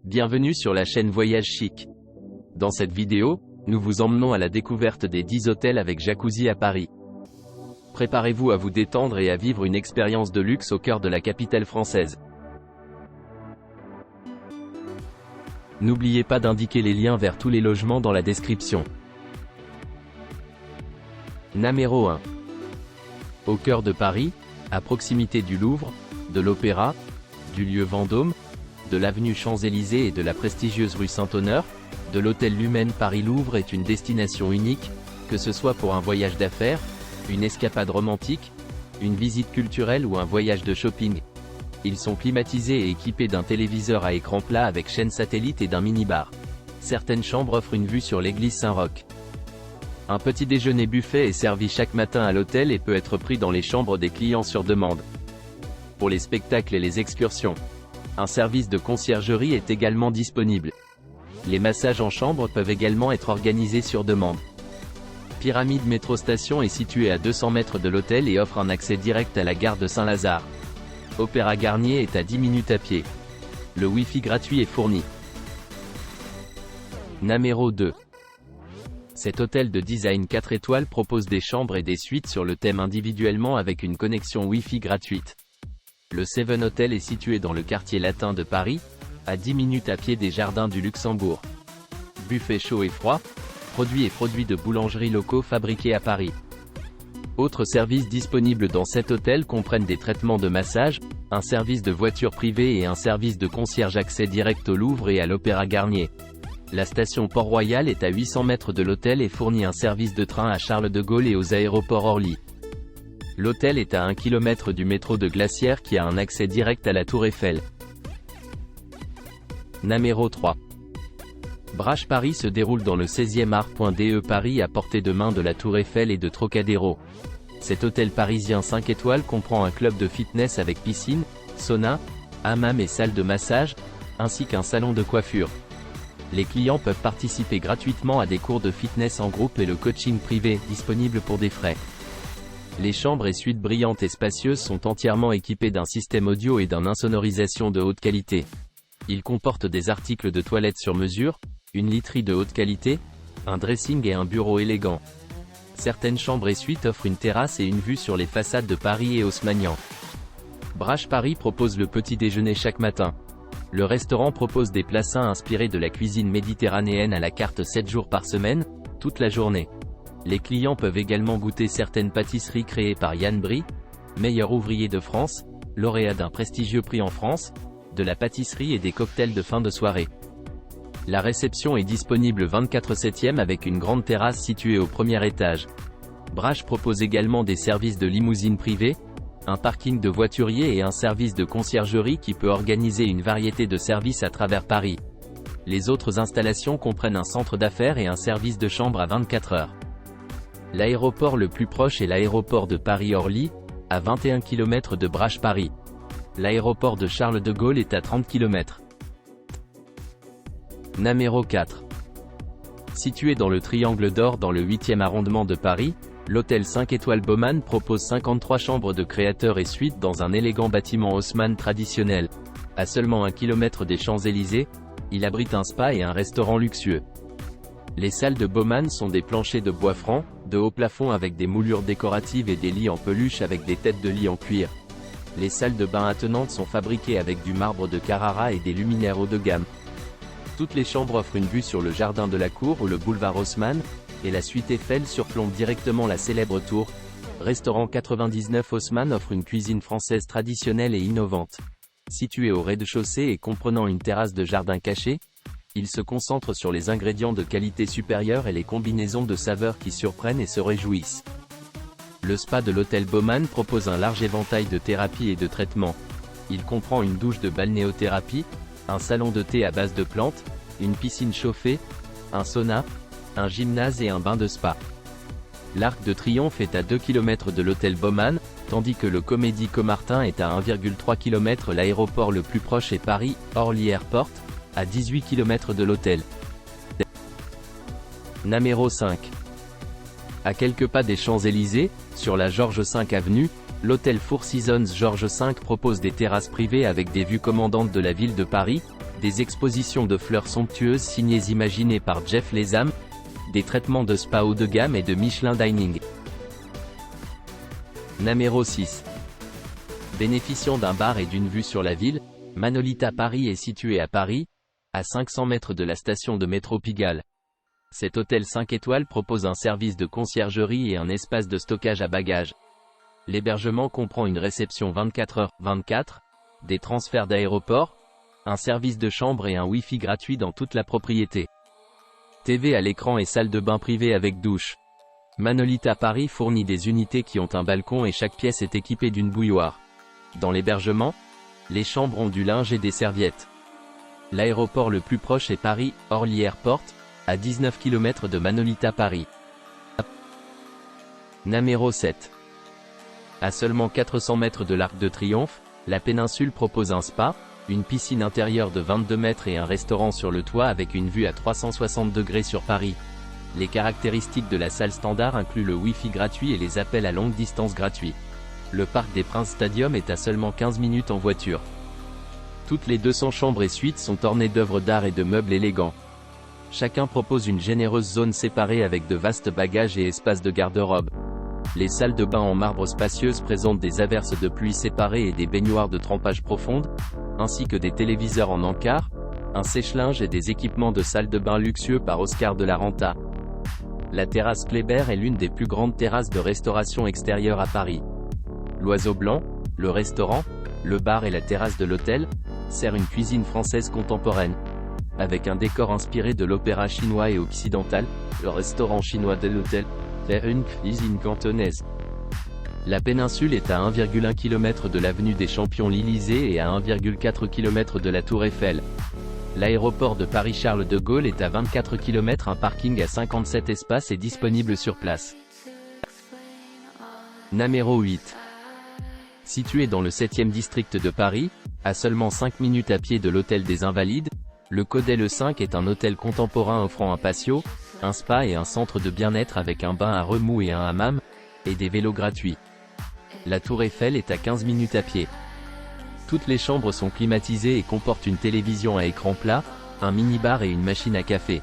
Bienvenue sur la chaîne Voyage Chic. Dans cette vidéo, nous vous emmenons à la découverte des 10 hôtels avec jacuzzi à Paris. Préparez-vous à vous détendre et à vivre une expérience de luxe au cœur de la capitale française. N'oubliez pas d'indiquer les liens vers tous les logements dans la description. Numéro 1. Au cœur de Paris, à proximité du Louvre, de l'Opéra, du lieu Vendôme, de l'avenue Champs-Élysées et de la prestigieuse rue Saint-Honoré, de l'hôtel Lumen Paris-Louvre est une destination unique, que ce soit pour un voyage d'affaires, une escapade romantique, une visite culturelle ou un voyage de shopping. Ils sont climatisés et équipés d'un téléviseur à écran plat avec chaîne satellite et d'un minibar. Certaines chambres offrent une vue sur l'église Saint-Roch. Un petit déjeuner buffet est servi chaque matin à l'hôtel et peut être pris dans les chambres des clients sur demande. Pour les spectacles et les excursions, un service de conciergerie est également disponible. Les massages en chambre peuvent également être organisés sur demande. Pyramide Métro Station est située à 200 mètres de l'hôtel et offre un accès direct à la gare de Saint-Lazare. Opéra Garnier est à 10 minutes à pied. Le Wi-Fi gratuit est fourni. Numéro 2. Cet hôtel de design 4 étoiles propose des chambres et des suites sur le thème individuellement avec une connexion Wi-Fi gratuite. Le Seven Hotel est situé dans le quartier latin de Paris, à 10 minutes à pied des jardins du Luxembourg. Buffet chaud et froid, produits de boulangerie locaux fabriqués à Paris. Autres services disponibles dans cet hôtel comprennent des traitements de massage, un service de voiture privée et un service de concierge accès direct au Louvre et à l'Opéra Garnier. La station Port-Royal est à 800 mètres de l'hôtel et fournit un service de train à Charles de Gaulle et aux aéroports Orly. L'hôtel est à 1 km du métro de Glacière qui a un accès direct à la Tour Eiffel. Numéro 3. Brach Paris se déroule dans le 16e art.de Paris à portée de main de la Tour Eiffel et de Trocadéro. Cet hôtel parisien 5 étoiles comprend un club de fitness avec piscine, sauna, hammam et salle de massage, ainsi qu'un salon de coiffure. Les clients peuvent participer gratuitement à des cours de fitness en groupe et le coaching privé, disponible pour des frais. Les chambres et suites brillantes et spacieuses sont entièrement équipées d'un système audio et d'une insonorisation de haute qualité. Ils comportent des articles de toilette sur mesure, une literie de haute qualité, un dressing et un bureau élégant. Certaines chambres et suites offrent une terrasse et une vue sur les façades de Paris et Haussmannian. Brach Paris propose le petit déjeuner chaque matin. Le restaurant propose des plats sains inspirés de la cuisine méditerranéenne à la carte 7 jours par semaine, toute la journée. Les clients peuvent également goûter certaines pâtisseries créées par Yann Brie, meilleur ouvrier de France, lauréat d'un prestigieux prix en France, de la pâtisserie et des cocktails de fin de soirée. La réception est disponible 24/7 avec une grande terrasse située au premier étage. Brach propose également des services de limousine privée, un parking de voituriers et un service de conciergerie qui peut organiser une variété de services à travers Paris. Les autres installations comprennent un centre d'affaires et un service de chambre à 24 heures. L'aéroport le plus proche est l'aéroport de Paris-Orly, à 21 km de Brach Paris. L'aéroport de Charles de Gaulle est à 30 km. Numéro 4. Situé dans le Triangle d'Or dans le 8e arrondissement de Paris, l'hôtel 5 étoiles Baumann propose 53 chambres de créateurs et suites dans un élégant bâtiment haussmann traditionnel. À seulement 1 km des Champs-Élysées, il abrite un spa et un restaurant luxueux. Les salles de Baumann sont des planchers de bois franc, de haut plafond avec des moulures décoratives et des lits en peluche avec des têtes de lit en cuir. Les salles de bain attenantes sont fabriquées avec du marbre de Carrara et des luminaires haut de gamme. Toutes les chambres offrent une vue sur le jardin de la cour ou le boulevard Haussmann, et la suite Eiffel surplombe directement la célèbre tour. Restaurant 99 Haussmann offre une cuisine française traditionnelle et innovante. Situé au rez-de-chaussée et comprenant une terrasse de jardin caché, il se concentre sur les ingrédients de qualité supérieure et les combinaisons de saveurs qui surprennent et se réjouissent. Le spa de l'hôtel Baumann propose un large éventail de thérapies et de traitements. Il comprend une douche de balnéothérapie, un salon de thé à base de plantes, une piscine chauffée, un sauna, un gymnase et un bain de spa. L'Arc de Triomphe est à 2 km de l'hôtel Baumann, tandis que le Comédie Comartin est à 1,3 km. L'aéroport le plus proche est Paris-Orly Airport, à 18 km de l'hôtel. Numéro 5. À quelques pas des Champs-Élysées, sur la Georges V avenue, l'hôtel Four Seasons Georges V propose des terrasses privées avec des vues commandantes de la ville de Paris, Des expositions de fleurs somptueuses signées imaginées par Jeff Lezam, des traitements de spa haut de gamme et de Michelin Dining. Numéro 6. Bénéficiant d'un bar et d'une vue sur la ville, Manolita Paris est situé à Paris, à 500 mètres de la station de métro Pigalle. Cet hôtel 5 étoiles propose un service de conciergerie et un espace de stockage à bagages. L'hébergement comprend une réception 24h/24, des transferts d'aéroport, un service de chambre et un Wi-Fi gratuit dans toute la propriété. TV à l'écran et salle de bain privée avec douche. Manolita Paris fournit des unités qui ont un balcon et chaque pièce est équipée d'une bouilloire. Dans l'hébergement, les chambres ont du linge et des serviettes. L'aéroport le plus proche est Paris-Orly Airport, à 19 km de Manolita Paris. Numéro 7. À seulement 400 mètres de l'Arc de Triomphe, la péninsule propose un spa, une piscine intérieure de 22 mètres et un restaurant sur le toit avec une vue à 360 degrés sur Paris. Les caractéristiques de la salle standard incluent le Wi-Fi gratuit et les appels à longue distance gratuits. Le Parc des Princes Stadium est à seulement 15 minutes en voiture. Toutes les 200 chambres et suites sont ornées d'œuvres d'art et de meubles élégants. Chacun propose une généreuse zone séparée avec de vastes bagages et espaces de garde-robe. Les salles de bain en marbre spacieuses présentent des averses de pluie séparées et des baignoires de trempage profonde, ainsi que des téléviseurs en encart, un sèche-linge et des équipements de salle de bain luxueux par Oscar de la Renta. La terrasse Kléber est l'une des plus grandes terrasses de restauration extérieure à Paris. L'Oiseau Blanc, le restaurant, le bar et la terrasse de l'hôtel, sert une cuisine française contemporaine. Avec un décor inspiré de l'opéra chinois et occidental, le restaurant chinois de l'hôtel fait une cuisine cantonaise. La péninsule est à 1,1 km de l'avenue des Champions l'Élysée et à 1,4 km de la Tour Eiffel. L'aéroport de Paris-Charles de Gaulle est à 24 km, un parking à 57 espaces est disponible sur place. Numéro 8. Situé dans le 7e district de Paris, à seulement 5 minutes à pied de l'hôtel des Invalides, le Codet Le 5 est un hôtel contemporain offrant un patio, un spa et un centre de bien-être avec un bain à remous et un hammam, et des vélos gratuits. La Tour Eiffel est à 15 minutes à pied. Toutes les chambres sont climatisées et comportent une télévision à écran plat, un mini-bar et une machine à café.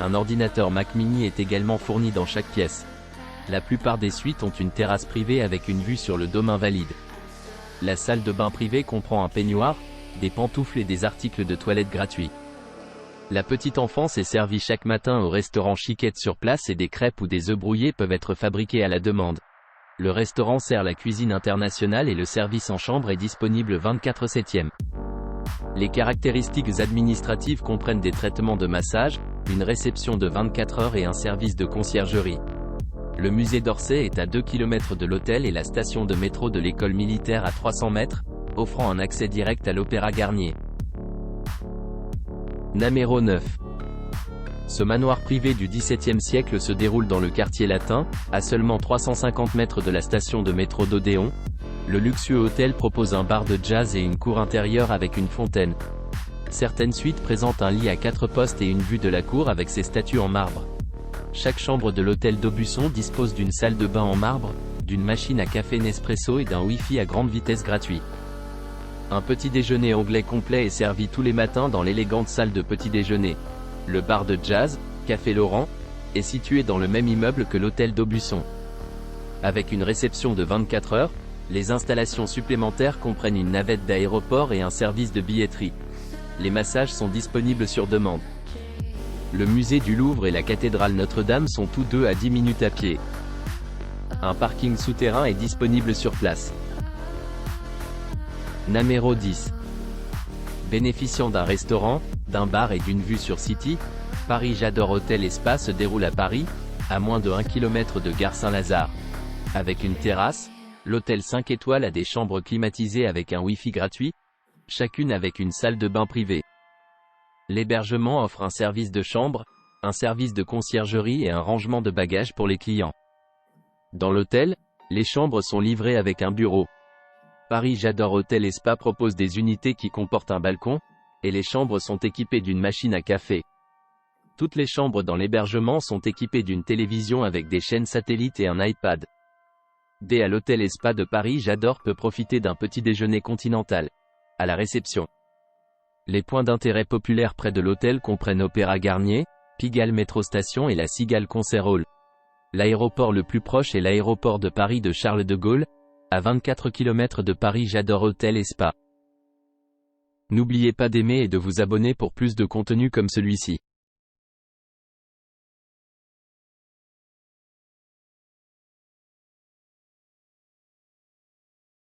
Un ordinateur Mac mini est également fourni dans chaque pièce. La plupart des suites ont une terrasse privée avec une vue sur le Dôme Invalide. La salle de bain privée comprend un peignoir, des pantoufles et des articles de toilette gratuits. La petite enfance est servie chaque matin au restaurant Chiquette sur place et des crêpes ou des œufs brouillés peuvent être fabriqués à la demande. Le restaurant sert la cuisine internationale et le service en chambre est disponible 24/7. Les caractéristiques administratives comprennent des traitements de massage, une réception de 24 heures et un service de conciergerie. Le musée d'Orsay est à 2 km de l'hôtel et la station de métro de l'école militaire à 300 mètres, offrant un accès direct à l'Opéra Garnier. Numéro 9. Ce manoir privé du XVIIe siècle se déroule dans le quartier latin, à seulement 350 mètres de la station de métro d'Odéon. Le luxueux hôtel propose un bar de jazz et une cour intérieure avec une fontaine. Certaines suites présentent un lit à 4 postes et une vue de la cour avec ses statues en marbre. Chaque chambre de l'hôtel d'Aubusson dispose d'une salle de bain en marbre, d'une machine à café Nespresso et d'un Wi-Fi à grande vitesse gratuit. Un petit déjeuner anglais complet est servi tous les matins dans l'élégante salle de petit déjeuner. Le bar de jazz, Café Laurent, est situé dans le même immeuble que l'hôtel d'Aubusson. Avec une réception de 24 heures, les installations supplémentaires comprennent une navette d'aéroport et un service de billetterie. Les massages sont disponibles sur demande. Le musée du Louvre et la cathédrale Notre-Dame sont tous deux à 10 minutes à pied. Un parking souterrain est disponible sur place. Numéro 10. Bénéficiant d'un restaurant, d'un bar et d'une vue sur City, Paris J'adore Hôtel et Spa se déroule à Paris, à moins de 1 km de Gare Saint-Lazare. Avec une terrasse, l'hôtel 5 étoiles a des chambres climatisées avec un Wi-Fi gratuit, chacune avec une salle de bain privée. L'hébergement offre un service de chambre, un service de conciergerie et un rangement de bagages pour les clients. Dans l'hôtel, les chambres sont livrées avec un bureau. Paris J'adore Hôtel et Spa propose des unités qui comportent un balcon, et les chambres sont équipées d'une machine à café. Toutes les chambres dans l'hébergement sont équipées d'une télévision avec des chaînes satellites et un iPad. À l'hôtel et spa de Paris J'adore peut profiter d'un petit déjeuner continental. À la réception. Les points d'intérêt populaires près de l'hôtel comprennent Opéra Garnier, Pigalle Métro Station et la Cigale Concert Hall. L'aéroport le plus proche est l'aéroport de Paris de Charles de Gaulle, à 24 km de Paris. J'adore Hôtel et Spa. N'oubliez pas d'aimer et de vous abonner pour plus de contenu comme celui-ci.